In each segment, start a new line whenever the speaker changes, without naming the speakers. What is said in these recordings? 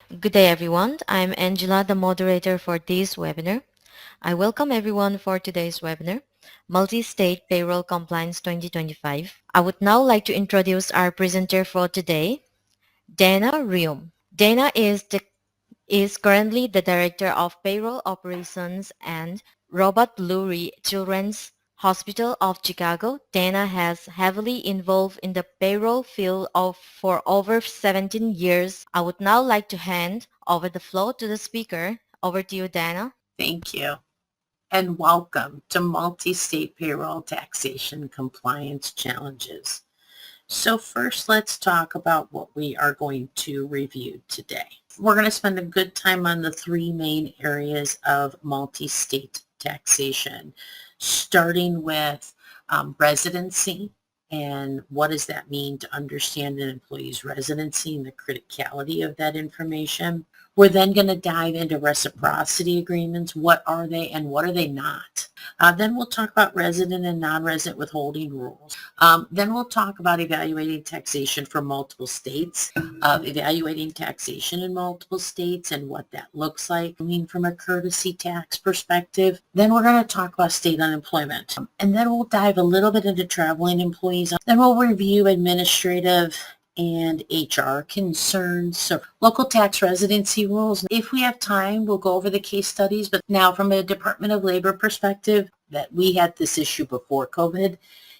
Good day everyone. I'm Angela, the moderator for this webinar. I welcome everyone for today's webinar, Multi-State Payroll Compliance 2025. I would now like to introduce our presenter for today, Dana Rium. Dana is currently the Director of Payroll Operations and Robert Lurie Children's Hospital of Chicago. Dana has heavily involved in the payroll field for over 17 years. I would now like to hand over the floor to the speaker. Over to you, Dana.
Thank you, and welcome to Multi-State Payroll Taxation Compliance Challenges. So first, let's talk about what we are going to review today. We're going to spend a good time on the three main areas of multi-state taxation, starting with residency, and what does that mean to understand an employee's residency and the criticality of that information. We're then going to dive into reciprocity agreements. What are they and what are they not? Then we'll talk about resident and non-resident withholding rules. Then we'll talk about evaluating taxation for multiple states, evaluating taxation in multiple states and what that looks like. I mean, from a courtesy tax perspective. Then we're going to talk about state unemployment. And then we'll dive a little bit into traveling employees. Then we'll review administrative and HR concerns. So local tax residency rules. If we have time, we'll go over the case studies. But now from a Department of Labor perspective, that we had this issue before COVID,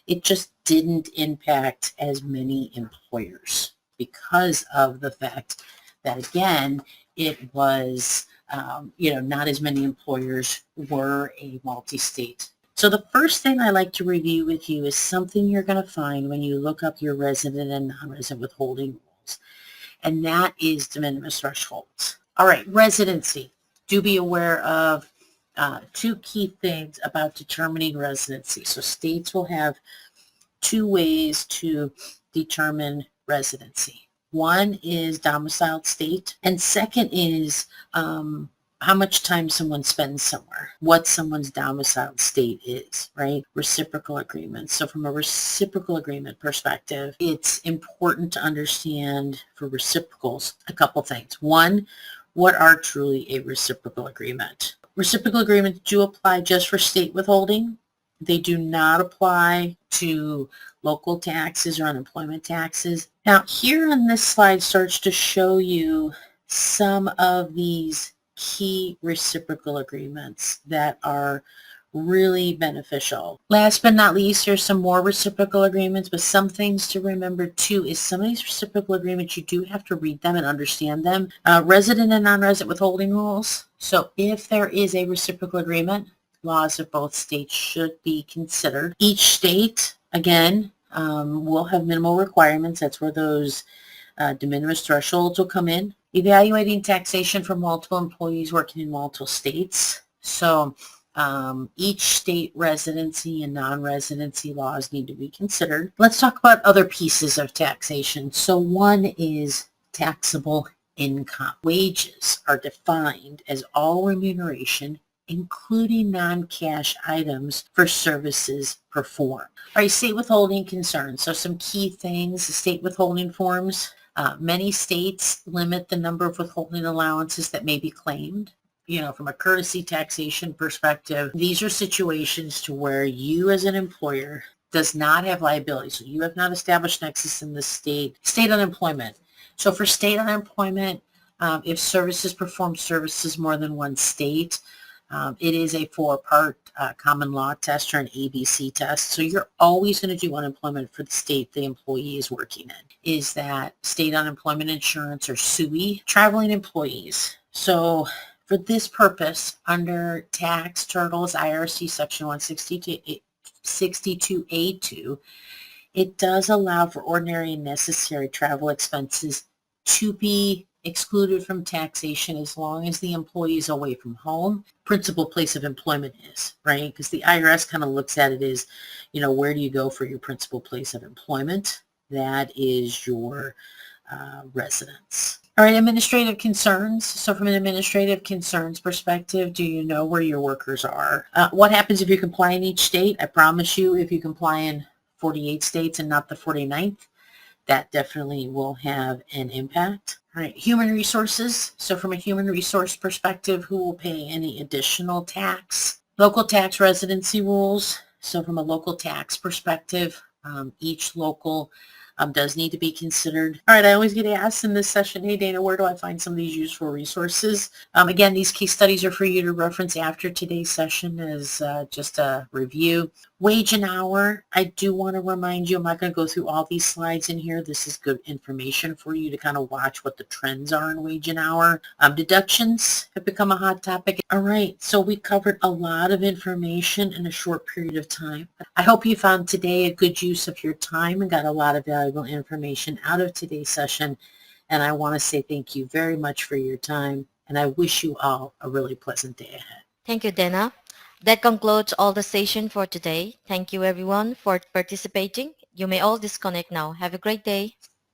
it just didn't impact as many employers because of the fact that, again, it was, not as many employers were a multi-state. So the first thing I like to review with you is something you're going to find when you look up your resident and non-resident withholding rules, and that is de minimis thresholds. All right, residency. Do be aware of two key things about determining residency. So states will have two ways to determine residency. One is domiciled state, and second is how much time someone spends somewhere, what someone's domiciled state is, right? Reciprocal agreements. So from a reciprocal agreement perspective, it's important to understand for reciprocals a couple things. One, what are truly a reciprocal agreement? Reciprocal agreements do apply just for state withholding. They do not apply to local taxes or unemployment taxes. Now, here on this slide starts to show you some of these key reciprocal agreements that are really beneficial. Last but not least, there's some more reciprocal agreements, but some things to remember too is some of these reciprocal agreements, you do have to read them and understand them. Resident and non-resident withholding rules. So if there is a reciprocal agreement, laws of both states should be considered. Each state, again, will have minimal requirements. That's where those de minimis thresholds will come in. Evaluating taxation for multiple employees working in multiple states. So each state residency and non-residency laws need to be considered. Let's talk about other pieces of taxation. So one is taxable income. Wages are defined as all remuneration, including non-cash items for services performed. All right, state withholding concerns. So some key things, the state withholding forms. Many states limit the number of withholding allowances that may be claimed. From a courtesy taxation perspective, these are situations to where you as an employer does not have liability. So you have not established nexus in the state unemployment. So for state unemployment, if services perform services more than one state, it is a 4-part common law test or an ABC test. So you're always going to do unemployment for the state the employee is working in. Is that state unemployment insurance or SUI? Traveling employees. So for this purpose, under Tax Turtles IRC Section 162A2, it does allow for ordinary and necessary travel expenses to be excluded from taxation as long as the employee is away from home. Principal place of employment is, right? Because the IRS kind of looks at it as, where do you go for your principal place of employment? That is your residence. All right, administrative concerns. So from an administrative concerns perspective, do you know where your workers are? What happens if you comply in each state? I promise you, if you comply in 48 states and not the 49th, that definitely will have an impact. All right, human resources. So from a human resource perspective, who will pay any additional tax? Local tax residency rules. So from a local tax perspective, each local does need to be considered. All right, I always get asked in this session, hey Dana, where do I find some of these useful resources? Again, these case studies are for you to reference after today's session as just a review. Wage and hour, I do want to remind you, I'm not going to go through all these slides in here. This is good information for you to kind of watch what the trends are in wage and hour. Deductions have become a hot topic. All right, so we covered a lot of information in a short period of time. I hope you found today a good use of your time and got a lot of valuable information out of today's session. And I want to say thank you very much for your time, and I wish you all a really pleasant day ahead.
Thank you, Dana. That concludes all the session for today. Thank you everyone for participating. You may all disconnect now. Have a great day.